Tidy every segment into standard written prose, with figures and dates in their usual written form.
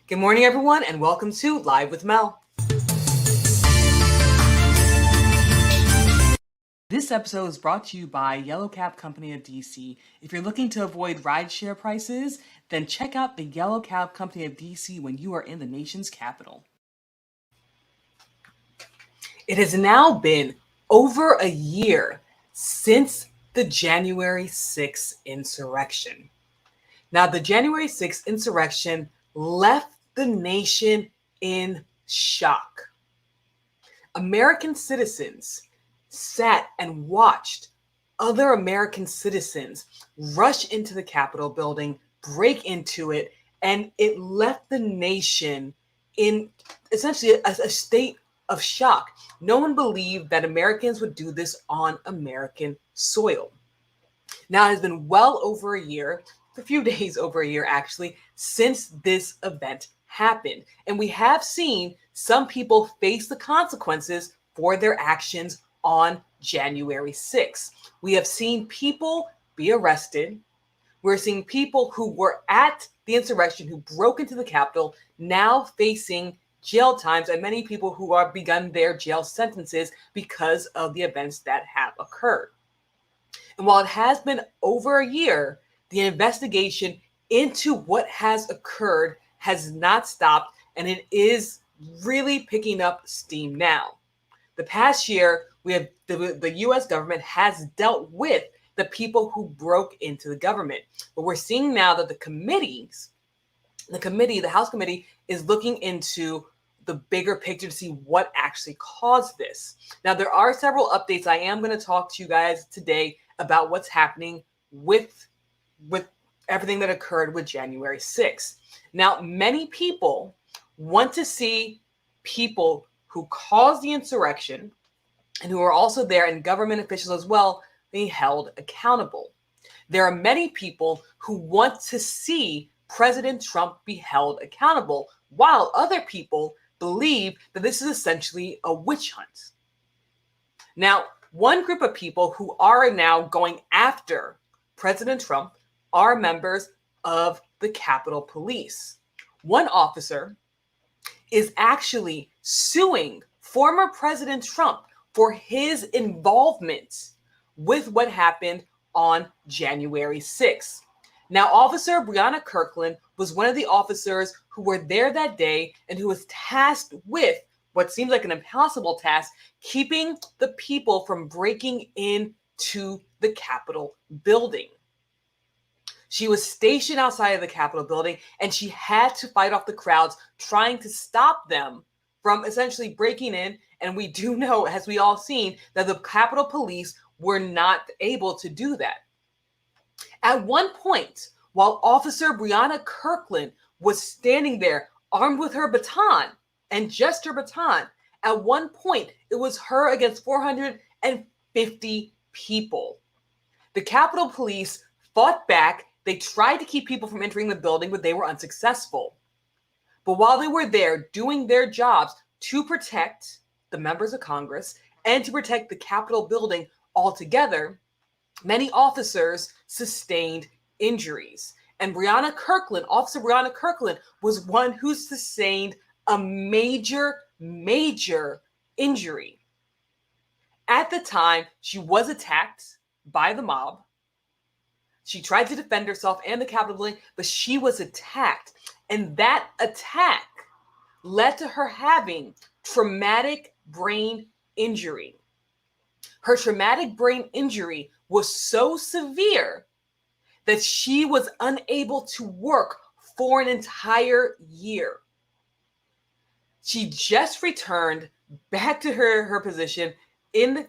Good morning, everyone, and welcome to Live with Mel. This episode is brought to you by Yellow Cab Company of DC. If you're looking to avoid rideshare prices, then check out the Yellow Cab Company of DC when you are in the nation's capital. It has now been over a year since the January 6th insurrection. Now, the January 6th insurrection left the nation in shock. American citizens sat and watched other American citizens rush into the Capitol building, break into it, and it left the nation in essentially a state of shock. No one believed that Americans would do this on American soil. Now, it has been well over a year, a few days over a year actually, since this event happened. And we have seen some people face the consequences for their actions on January 6th. We have seen people be arrested. We're seeing people who were at the insurrection, who broke into the Capitol, now facing jail times, and many people who are begun their jail sentences because of the events that have occurred. And while it has been over a year, the investigation into what has occurred has not stopped, and it is really picking up steam now. The past year, we have the U.S. government has dealt with the people who broke into the government. But we're seeing now that the House committee is looking into the bigger picture to see what actually caused this. Now, there are several updates. I am going to talk to you guys today about what's happening with everything that occurred with January 6th. Now, many people want to see people who caused the insurrection and who are also there, and government officials as well, being held accountable. There are many people who want to see President Trump be held accountable, while other people believe that this is essentially a witch hunt. Now, one group of people who are now going after President Trump are members of the Capitol Police. One officer is actually suing former President Trump for his involvement with what happened on January 6th. Now, Officer Breonna Kirkland was one of the officers who were there that day and who was tasked with what seems like an impossible task, keeping the people from breaking into the Capitol building. She was stationed outside of the Capitol building, and she had to fight off the crowds, trying to stop them from essentially breaking in. And we do know, as we all seen, that the Capitol Police were not able to do that. At one point, while Officer Breonna Kirkland was standing there armed with her baton, and just her baton, at one point, it was her against 450 people. The Capitol Police fought back. They tried to keep people from entering the building, but they were unsuccessful. But while they were there doing their jobs to protect the members of Congress and to protect the Capitol building altogether, many officers sustained injuries. And Officer Breonna Kirkland was one who sustained a major injury. At the time, she was attacked by the mob. She tried to defend herself and the Capitol building, but she was attacked. And that attack led to her having traumatic brain injury. Her traumatic brain injury was so severe that she was unable to work for an entire year. She just returned back to her position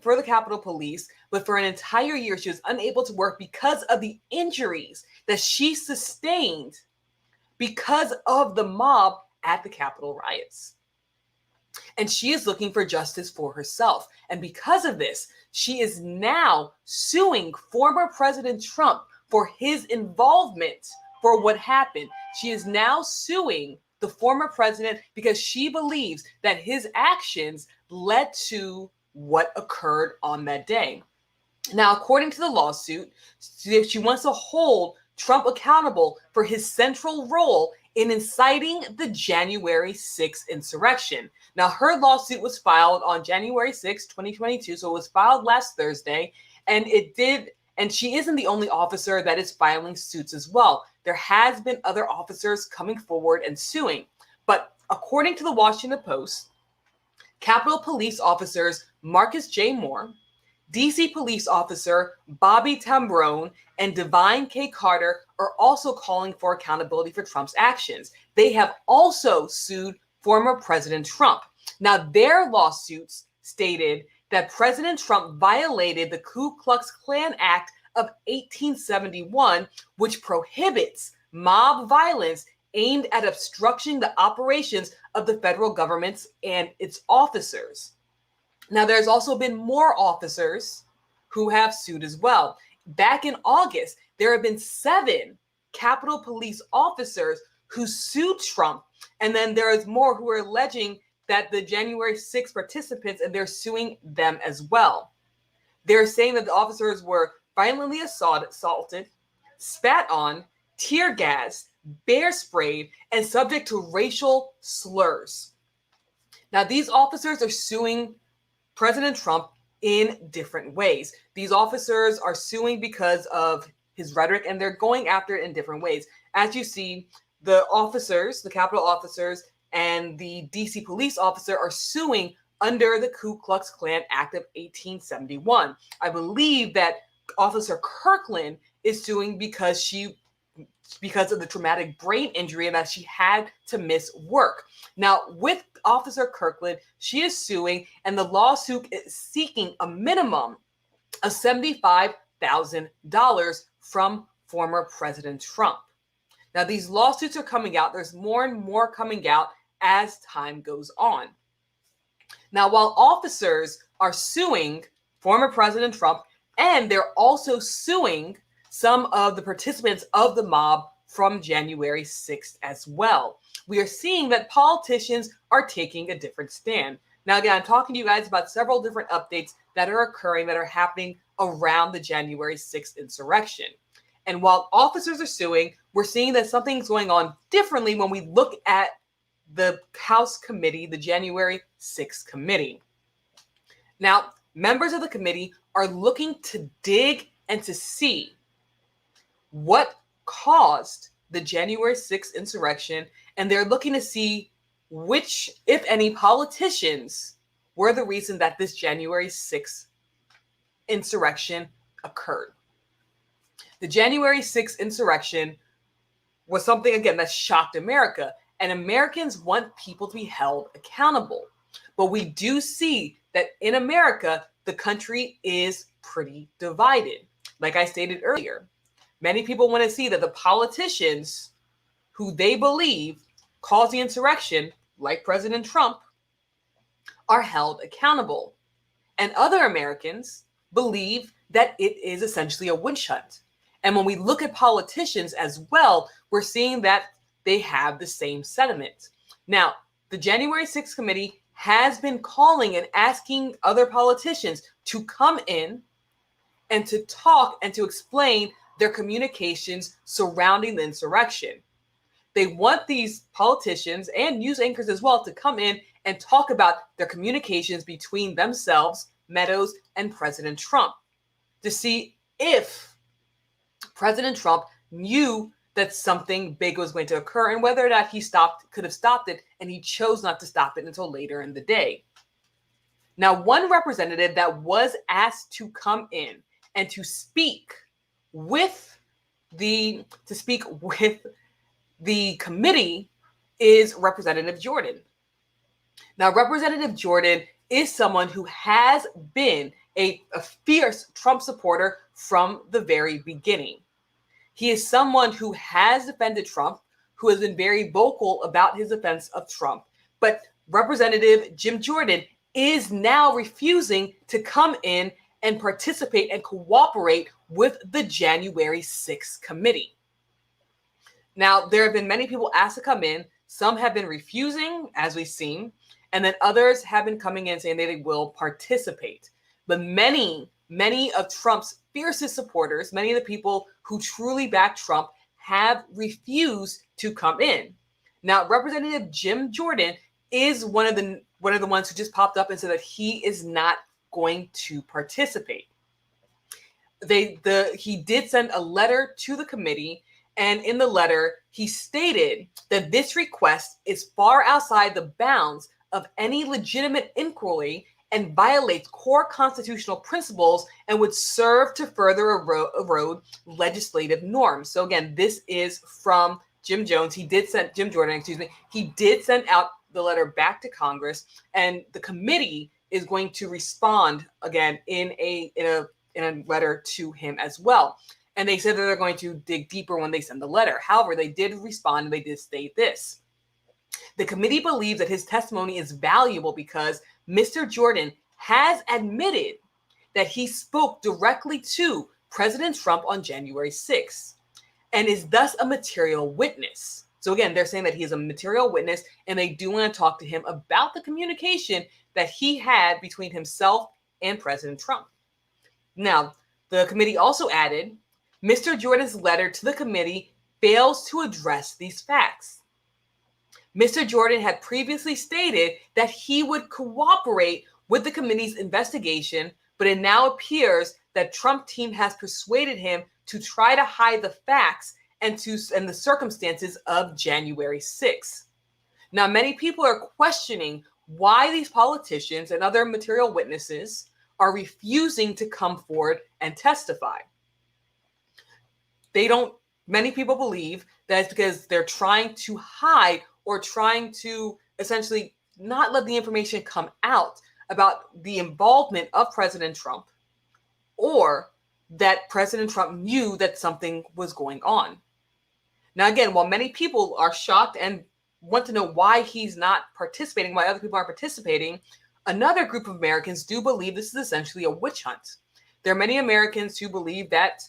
for the Capitol Police, but for an entire year, she was unable to work because of the injuries that she sustained because of the mob at the Capitol riots. And she is looking for justice for herself. And because of this, she is now suing former President Trump for his involvement for what happened. She is now suing the former president because she believes that his actions led to what occurred on that day. Now, according to the lawsuit, she wants to hold Trump accountable for his central role in inciting the January 6th insurrection. Now, her lawsuit was filed on January 6, 2022, so it was filed last Thursday, and she isn't the only officer that is filing suits as well. There has been other officers coming forward and suing, but according to the Washington Post, Capitol Police officers Marcus J. Moore, DC police officer Bobby Tambrone, and Divine K. Carter are also calling for accountability for Trump's actions. They have also sued former President Trump. Now, their lawsuits stated that President Trump violated the Ku Klux Klan Act of 1871, which prohibits mob violence aimed at obstructing the operations of the federal government and its officers. Now, there's also been more officers who have sued as well. Back in August, there have been 7 Capitol Police officers who sued Trump. And then there's more who are alleging that the January 6th participants, and they're suing them as well. They're saying that the officers were violently assaulted, spat on, tear gassed, bear sprayed, and subject to racial slurs. Now, these officers are suing President Trump in different ways. These officers are suing because of his rhetoric, and they're going after it in different ways. As you see, the officers, the Capitol officers, and the DC police officer are suing under the Ku Klux Klan Act of 1871. I believe that Officer Kirkland is suing because of the traumatic brain injury and that she had to miss work. Now, with Officer Kirkland, she is suing, and the lawsuit is seeking a minimum of $75,000 from former President Trump. Now, these lawsuits are coming out. There's more and more coming out as time goes on. Now, while officers are suing former President Trump, and they're also suing some of the participants of the mob from January 6th as well, we are seeing that politicians are taking a different stand. Now, again, I'm talking to you guys about several different updates that are occurring, that are happening around the January 6th insurrection. And while officers are suing, we're seeing that something's going on differently when we look at the House committee, the January 6th committee. Now, members of the committee are looking to dig and to see what caused the January 6th insurrection, and they're looking to see which, if any, politicians were the reason that this January 6th insurrection occurred. The January 6th insurrection was something, again, that shocked America, and Americans want people to be held accountable. But we do see that in America, the country is pretty divided. Like I stated earlier, many people want to see that the politicians who they believe caused the insurrection, like President Trump, are held accountable. And other Americans believe that it is essentially a witch hunt. And when we look at politicians as well, we're seeing that they have the same sentiment. Now, the January 6th committee has been calling and asking other politicians to come in and to talk and to explain their communications surrounding the insurrection. They want these politicians and news anchors as well to come in and talk about their communications between themselves, Meadows, and President Trump, to see if President Trump knew that something big was going to occur and whether or not he could have stopped it, and he chose not to stop it until later in the day. Now, one representative that was asked to come in and to speak with the committee is Representative Jordan. Now, Representative Jordan is someone who has been a fierce Trump supporter from the very beginning. He is someone who has defended Trump, who has been very vocal about his defense of Trump. But Representative Jim Jordan is now refusing to come in and participate and cooperate with the January 6th committee. Now, there have been many people asked to come in. Some have been refusing, as we've seen, and then others have been coming in saying that they will participate. But many of Trump's fiercest supporters, many of the people who truly back Trump, have refused to come in. Now, Representative Jim Jordan is one of the ones who just popped up and said that he is not going to participate. He did send a letter to the committee, and in the letter, he stated that this request is far outside the bounds of any legitimate inquiry and violates core constitutional principles and would serve to further erode legislative norms. So again, this is from Jim Jordan, he did send out the letter back to Congress, and the committee is going to respond again in a letter to him as well. And they said that they're going to dig deeper when they send the letter. However, they did respond and they did state this. The committee believes that his testimony is valuable because Mr. Jordan has admitted that he spoke directly to President Trump on January 6th and is thus a material witness. So again, they're saying that he is a material witness, and they do want to talk to him about the communication that he had between himself and President Trump. Now, the committee also added, Mr. Jordan's letter to the committee fails to address these facts. Mr. Jordan had previously stated that he would cooperate with the committee's investigation, but it now appears that Trump team has persuaded him to try to hide the facts and the circumstances of January 6th. Now, many people are questioning why these politicians and other material witnesses are refusing to come forward and testify. Many people believe that it's because they're trying to hide or trying to essentially not let the information come out about the involvement of President Trump, or that President Trump knew that something was going on. Now, again, while many people are shocked and want to know why he's not participating, why other people aren't participating, another group of Americans do believe this is essentially a witch hunt. There are many Americans who believe that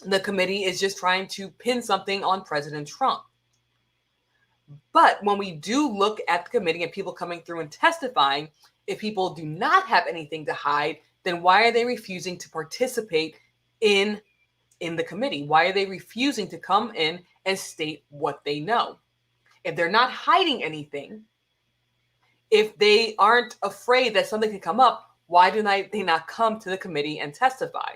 the committee is just trying to pin something on President Trump. But when we do look at the committee and people coming through and testifying, if people do not have anything to hide, then why are they refusing to participate in the committee? Why are they refusing to come in and state what they know? If they're not hiding anything, if they aren't afraid that something could come up, why do they not come to the committee and testify?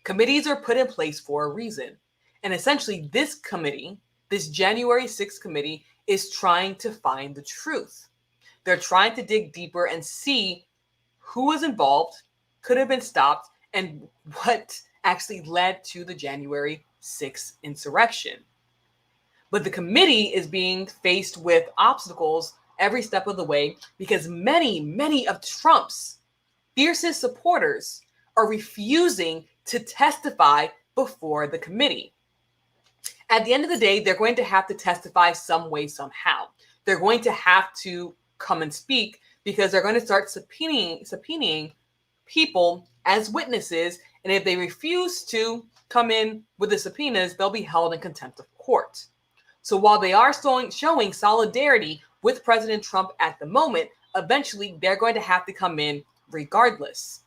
Committees are put in place for a reason. And essentially, this committee, this January 6th committee, is trying to find the truth. They're trying to dig deeper and see who was involved, could have been stopped, and what actually led to the January 6th insurrection. But the committee is being faced with obstacles every step of the way because many of Trump's fiercest supporters are refusing to testify before the committee. At the end of the day, they're going to have to testify some way, somehow. They're going to have to come and speak because they're going to start subpoenaing people as witnesses. And if they refuse to come in with the subpoenas, they'll be held in contempt of court. So while they are showing solidarity with President Trump at the moment, eventually they're going to have to come in regardless.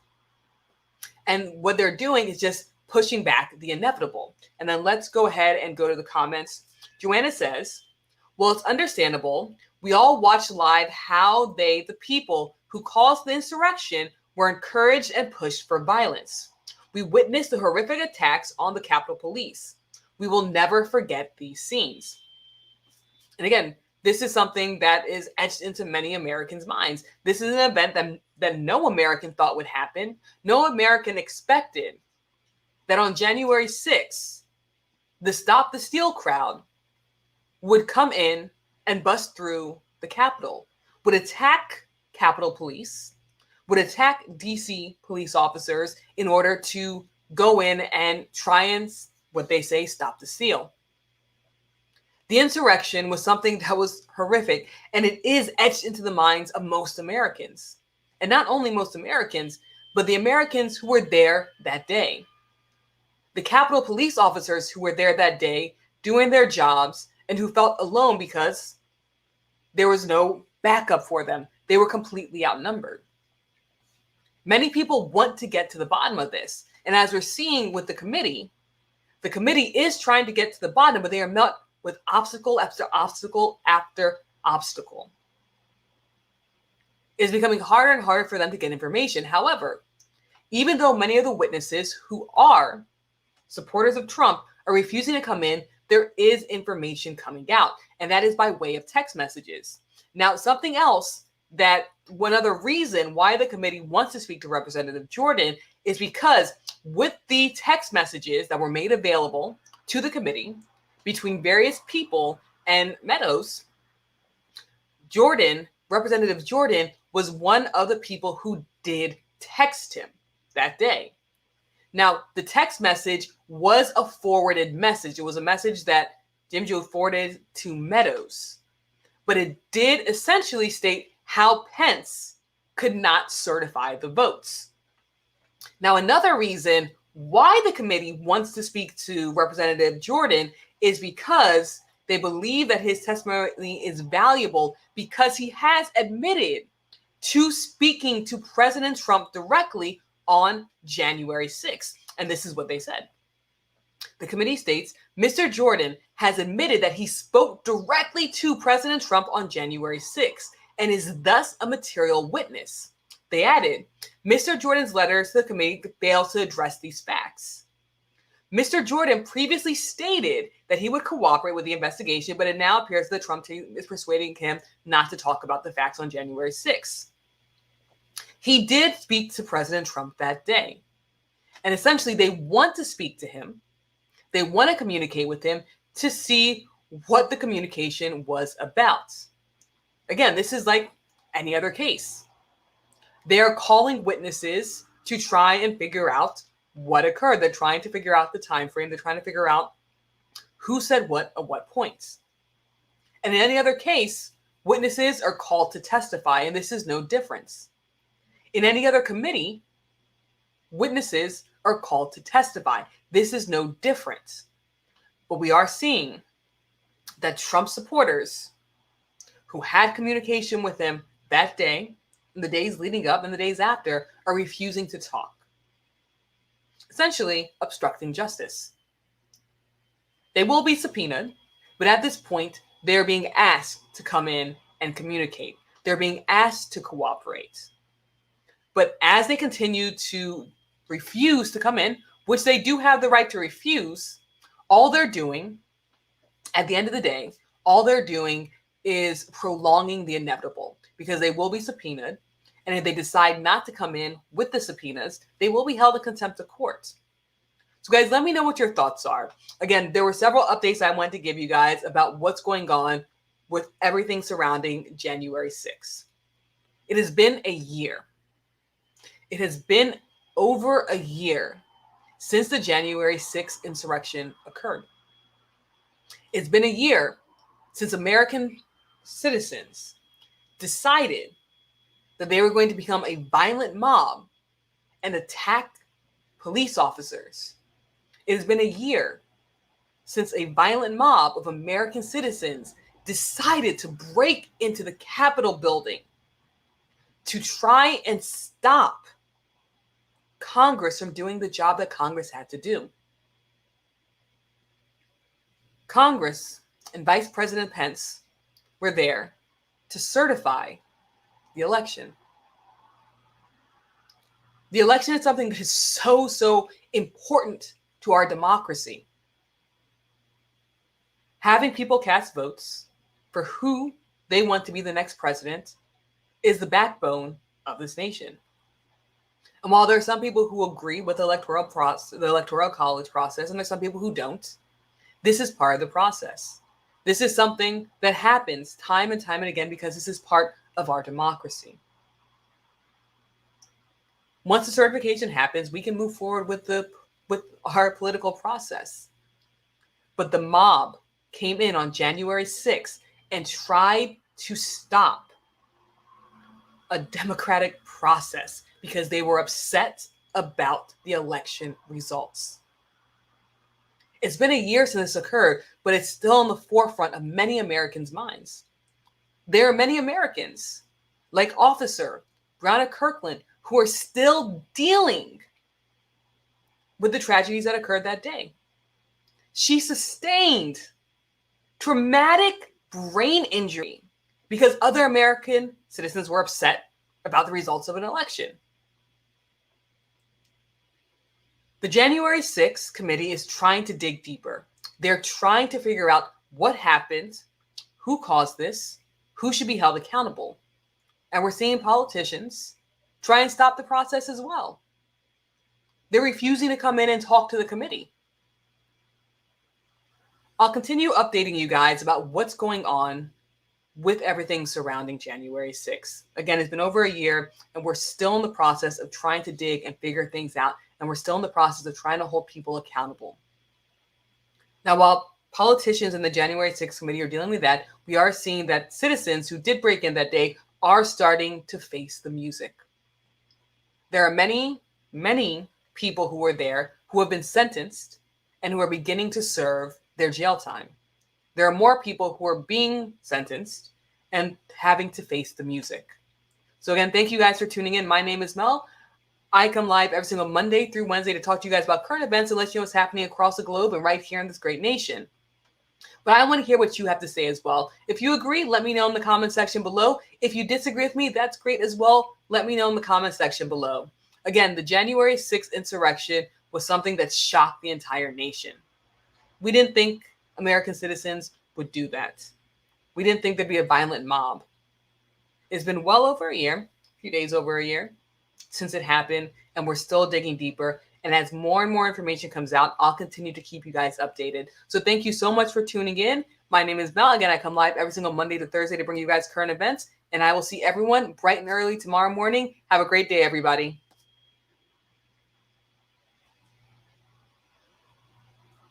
And what they're doing is just pushing back the inevitable. And then let's go ahead and go to the comments. Joanna says, well, it's understandable. We all watched live how the people who caused the insurrection, were encouraged and pushed for violence. We witnessed the horrific attacks on the Capitol Police. We will never forget these scenes. And again, this is something that is etched into many Americans' minds. This is an event that no American thought would happen. No American expected that on January 6th, the Stop the Steal crowd would come in and bust through the Capitol, would attack Capitol Police, would attack DC police officers in order to go in and try and, what they say, stop the steal. The insurrection was something that was horrific, and it is etched into the minds of most Americans. And not only most Americans, but the Americans who were there that day. The Capitol Police officers who were there that day doing their jobs and who felt alone because there was no backup for them. They were completely outnumbered. Many people want to get to the bottom of this. And as we're seeing with the committee is trying to get to the bottom, but they are met with obstacle after obstacle after obstacle. It is becoming harder and harder for them to get information. However, even though many of the witnesses who are supporters of Trump are refusing to come in, there is information coming out, and that is by way of text messages. Now, something else that one other reason why the committee wants to speak to Representative Jordan is because with the text messages that were made available to the committee between various people and Meadows, Representative Jordan was one of the people who did text him that day. Now, the text message was a forwarded message. It was a message that Jim Joe forwarded to Meadows, but it did essentially state how Pence could not certify the votes. Now, another reason why the committee wants to speak to Representative Jordan is because they believe that his testimony is valuable because he has admitted to speaking to President Trump directly on January 6th. And this is what they said. The committee states, Mr. Jordan has admitted that he spoke directly to President Trump on January 6th and is thus a material witness. They added, Mr. Jordan's letters to the committee fail to address these facts. Mr. Jordan previously stated that he would cooperate with the investigation, but it now appears that Trump team is persuading him not to talk about the facts on January 6th. He did speak to President Trump that day. And essentially, they want to speak to him. They want to communicate with him to see what the communication was about. Again, this is like any other case. They are calling witnesses to try and figure out what occurred. They're trying to figure out the time frame. They're trying to figure out who said what at what points. And in any other case, witnesses are called to testify, and this is no difference. In any other committee, witnesses are called to testify. This is no different. But we are seeing that Trump supporters who had communication with him that day, in the days leading up and the days after, are refusing to talk. Essentially, obstructing justice. They will be subpoenaed, but at this point, they're being asked to come in and communicate. They're being asked to cooperate. But as they continue to refuse to come in, which they do have the right to refuse, all they're doing, at the end of the day, all they're doing is prolonging the inevitable, because they will be subpoenaed. And if they decide not to come in with the subpoenas, they will be held in contempt of court. So guys, let me know what your thoughts are. Again, there were several updates I wanted to give you guys about what's going on with everything surrounding January 6th. It has been a year. It has been over a year since the January 6th insurrection occurred. It's been a year since American citizens decided that they were going to become a violent mob and attack police officers. It has been a year since a violent mob of American citizens decided to break into the Capitol building to try and stop Congress from doing the job that Congress had to do. Congress and Vice President Pence were there to certify the election. The election is something that is so important to our democracy. Having people cast votes for who they want to be the next president is the backbone of this nation. And while there are some people who agree with the electoral college process, and there's some people who don't, this is part of the process. This is something that happens time and time and again because this is part of our democracy. Once the certification happens, we can move forward with our political process. But the mob came in on January 6th and tried to stop a democratic process because they were upset about the election results. It's been a year since this occurred, but it's still in the forefront of many Americans' minds. There are many Americans, like Officer Breonna Kirkland, who are still dealing with the tragedies that occurred that day. She sustained traumatic brain injury because other American citizens were upset about the results of an election. The January 6th committee is trying to dig deeper. They're trying to figure out what happened, who caused this, who should be held accountable. And we're seeing politicians try and stop the process as well. They're refusing to come in and talk to the committee. I'll continue updating you guys about what's going on with everything surrounding January 6th. Again, it's been over a year, and we're still in the process of trying to dig and figure things out, and we're still in the process of trying to hold people accountable. Now, while politicians in the January 6th committee are dealing with that, we are seeing that citizens who did break in that day are starting to face the music. There are many, many people who were there who have been sentenced and who are beginning to serve their jail time. There are more people who are being sentenced and having to face the music. So again, thank you guys for tuning in. My name is Mel. I come live every single Monday through Wednesday to talk to you guys about current events and let you know what's happening across the globe and right here in this great nation. But I want to hear what you have to say as well. If you agree, let me know in the comment section below. If you disagree with me, that's great as well. Let me know in the comment section below. Again, the January 6th insurrection was something that shocked the entire nation. We didn't think American citizens would do that. We didn't think there'd be a violent mob. It's been well over a year, a few days over a year, since it happened, and we're still digging deeper. And as more and more information comes out, I'll continue to keep you guys updated. So thank you so much for tuning in. My name is Mel. Again, I come live every single Monday to Thursday to bring you guys current events, and I will see everyone bright and early tomorrow morning. Have a great day, everybody.